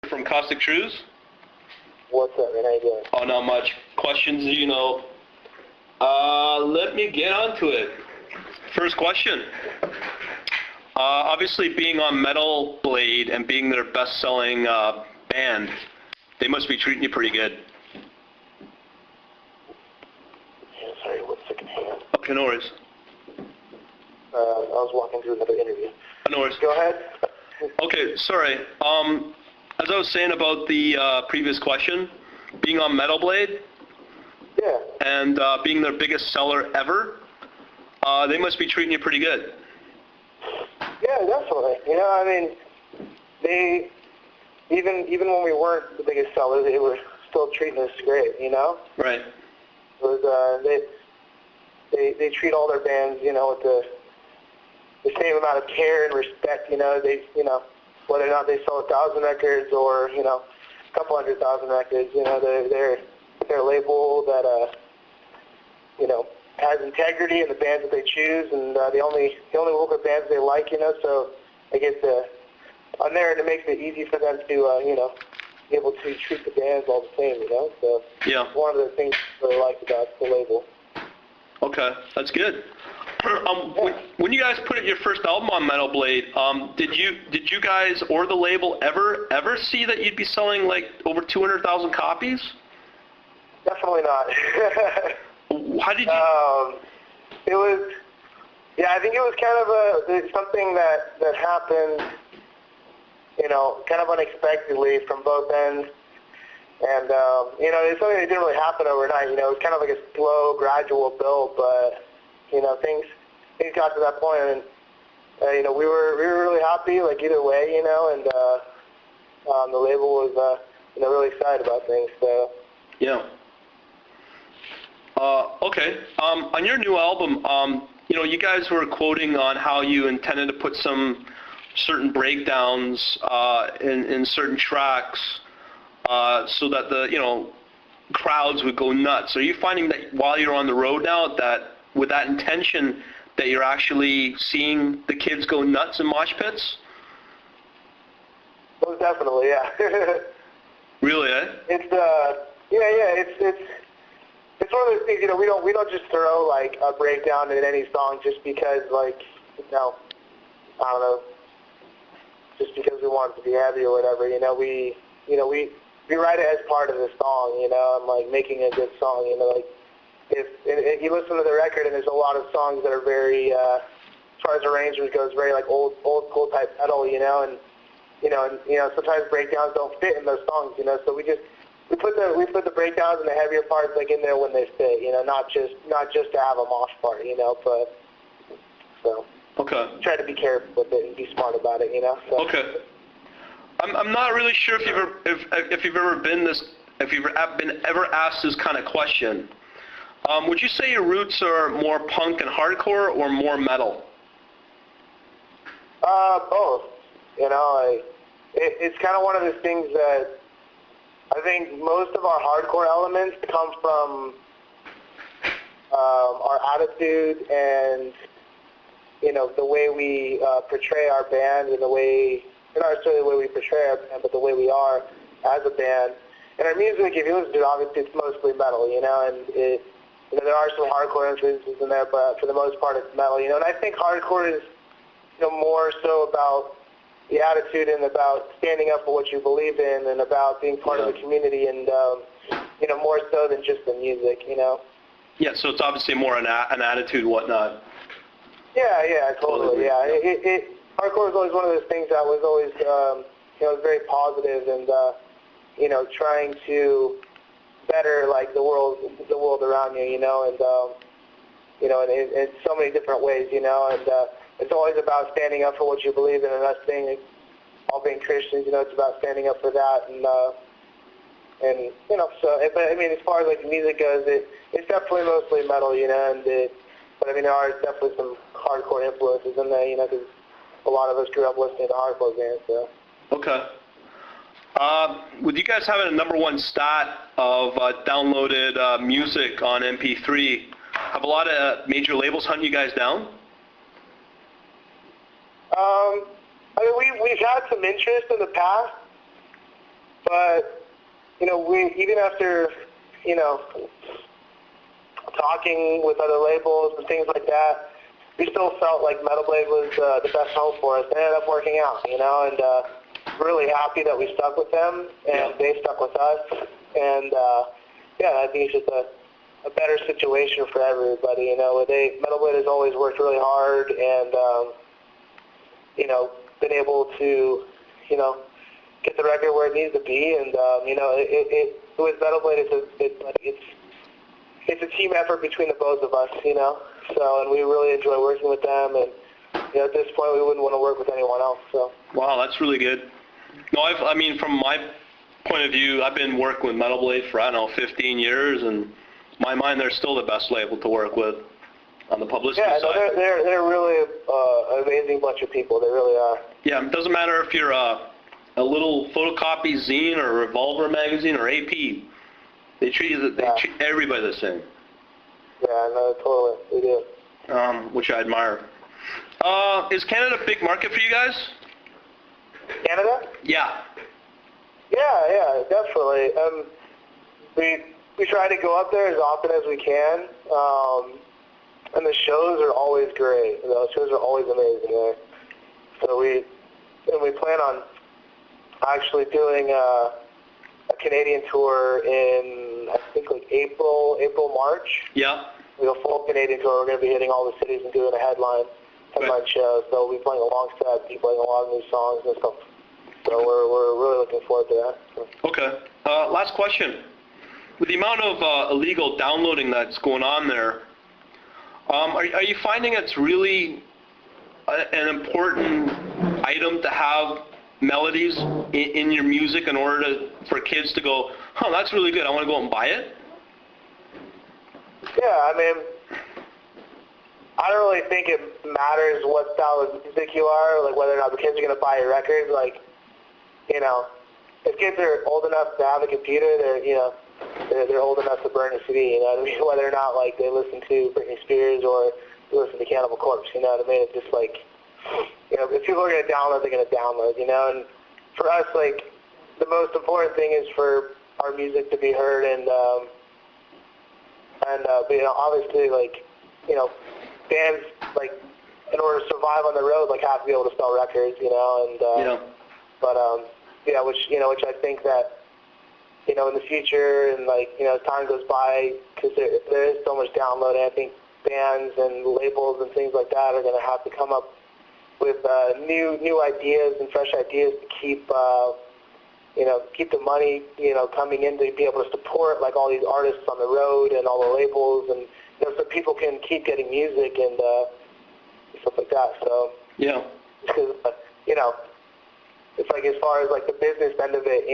from Caustic Trues. What's up, man? How you doing? Oh, not much. Questions, you know. Let me get onto it. First question. Obviously, being on Metal Blade and being their best-selling band, they must be treating you pretty good. Yeah, sorry, 1 second. Hang on. Okay, no worries. I was walking through another interview. No worries. Go ahead. Okay, sorry. As I was saying about the previous question, being on Metal Blade Yeah. and being their biggest seller ever, they must be treating you pretty good. Yeah, definitely. You know, I mean, they even when we weren't the biggest sellers, they were still treating us great. You know. Right. It was they treat all their bands, you know, with the same amount of care and respect. You know, whether or not they sell 1,000 records or a couple 100,000 records, you know, they're a label that has integrity in the bands that they choose, and they only work with bands they like, you know. So I get on there, and it makes it easy for them to be able to treat the bands all the same, you know. So yeah, it's one of the things I really like about the label. Okay, that's good. When you guys put out your first album on Metal Blade, did you guys or the label ever see that you'd be selling like over 200,000 copies? Definitely not. How did you? It was, yeah, I think it was kind of something that happened, kind of unexpectedly from both ends. And, it's something that didn't really happen overnight. It was kind of like a slow, gradual build, but, things got to that point, and, we were really happy, like, either way, and the label was, really excited about things, so. Yeah. Okay. On your new album, you guys were quoting on how you intended to put some certain breakdowns in certain tracks so that the crowds would go nuts. Are you finding that while you're on the road now, that with that intention, that you're actually seeing the kids go nuts in mosh pits? Most definitely, yeah. Really, eh? It's one of those things, we don't just throw like a breakdown in any song just because I don't know, just because we want it to be heavy or whatever. We write it as part of the song, and like making a good song, like if you listen to the record, and there's a lot of songs that are very as far as arrangement goes, very like old school type metal, and sometimes breakdowns don't fit in those songs, so we put the breakdowns and the heavier parts like in there when they fit, not just to have a mosh part, but so. Okay. Try to be careful with it and be smart about it, So. Okay. I'm not really sure if you've ever been ever asked this kind of question. Would you say your roots are more punk and hardcore or more metal? Both. It's kind of one of those things that I think most of our hardcore elements come from our attitude and, the way we portray our band and the way, not necessarily the way we portray our band, but the way we are as a band. And our music, if you listen to it, obviously it's mostly metal, and there are some hardcore influences in there, but for the most part it's metal, and I think hardcore is, more so about the attitude and about standing up for what you believe in and about being part of the community and, more so than just the music, Yeah, so it's obviously more an attitude, whatnot. Yeah, totally, yeah. Hardcore is always one of those things that was always, very positive and, trying to better, like, the world around you, and, in so many different ways, and, it's always about standing up for what you believe in, and us all being Christians, it's about standing up for that, and so, but I mean, as far as like the music goes, it's definitely mostly metal, but I mean, there are definitely some hardcore influences in there, because a lot of us grew up listening to hardcore bands, so. Okay. With you guys having a #1 stat of downloaded music on MP3, have a lot of major labels hunt you guys down? I mean, we've had some interest in the past, But, we, even after, talking with other labels and things like that, we still felt like Metal Blade was the best home for us. It ended up working out, and really happy that we stuck with them, and they stuck with us. And, I think it's just a better situation for everybody. Metal Blade has always worked really hard and, been able to, get the record where it needs to be. And, with Metal Blade, it's a team effort between the both of us, So, and we really enjoy working with them. And, at this point, we wouldn't want to work with anyone else. So. Wow, that's really good. No, from my point of view, I've been working with Metal Blade for, 15 years, and in my mind, they're still the best label to work with on the publicity side. Yeah, they're really an amazing bunch of people. They really are. Yeah, it doesn't matter if you're a little photocopy zine or a Revolver magazine or AP. They treat everybody the same. Yeah, no, totally. They do. Which I admire. Is Canada a big market for you guys? Canada? Yeah. Yeah, definitely. We try to go up there as often as we can, and the shows are always great. The shows are always amazing there. So we plan on actually doing a Canadian tour in, I think, like April, March. Yeah. We have a full Canadian tour. We're going to be hitting all the cities and doing a headline show. So we'll be playing a long set, be playing a lot of new songs and stuff. So we're really looking forward to that. Okay. Last question. With the amount of illegal downloading that's going on there, are you finding it's really an important item to have melodies in your music in order for kids to go, that's really good, I want to go out and buy it? Yeah, I don't really think it matters what style of music you are, like whether or not the kids are going to buy a record. Like, if kids are old enough to have a computer, they're old enough to burn a CD, you know what I mean? Whether or not, like, they listen to Britney Spears or they listen to Cannibal Corpse, you know what I mean? It's just like, if people are going to download, they're going to download, And for us, like, the most important thing is for our music to be heard, and obviously, like, bands, like, in order to survive on the road, like, have to be able to sell records, which I think that, in the future and, like, as time goes by, because there is so much downloading, I think bands and labels and things like that are going to have to come up with new ideas and fresh ideas to keep the money, coming in to be able to support, like, all these artists on the road and all the labels, and, so people can keep getting music and stuff like that. So, yeah. Because, it's like, as far as, like, the business end of it,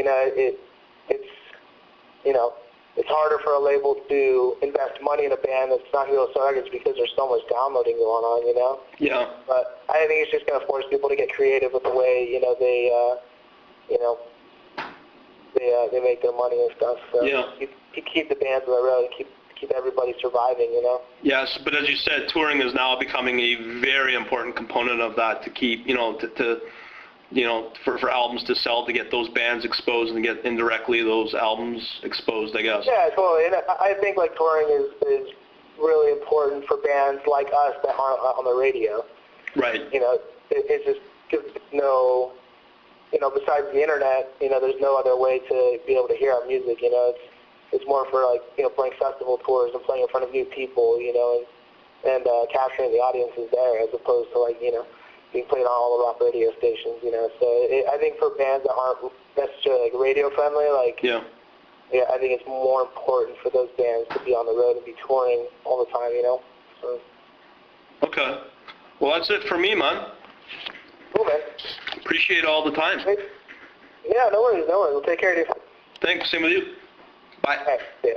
it's harder for a label to invest money in a band that's not going to sell records because there's so much downloading going on, Yeah. But I think it's just going to force people to get creative with the way, they make their money and stuff. So yeah. Keep the bands on the road and keep everybody surviving, Yes, but as you said, touring is now becoming a very important component of that to keep, for albums to sell, to get those bands exposed and get indirectly those albums exposed, I guess. Yeah, totally. And I think, like, touring is really important for bands like us that aren't on the radio. Right. It's just because no, besides the internet, there's no other way to be able to hear our music. It's more for, like, playing festival tours and playing in front of new people, and capturing the audiences there, as opposed to, like, being played on all the rock radio stations, So I think for bands that aren't necessarily, like, radio friendly, like, yeah, I think it's more important for those bands to be on the road and be touring all the time, So. Okay. Well, that's it for me, man. Cool, man. Appreciate all the time. Yeah, no worries. We'll take care of you. Thanks. Same with you. Bye. All right, see ya.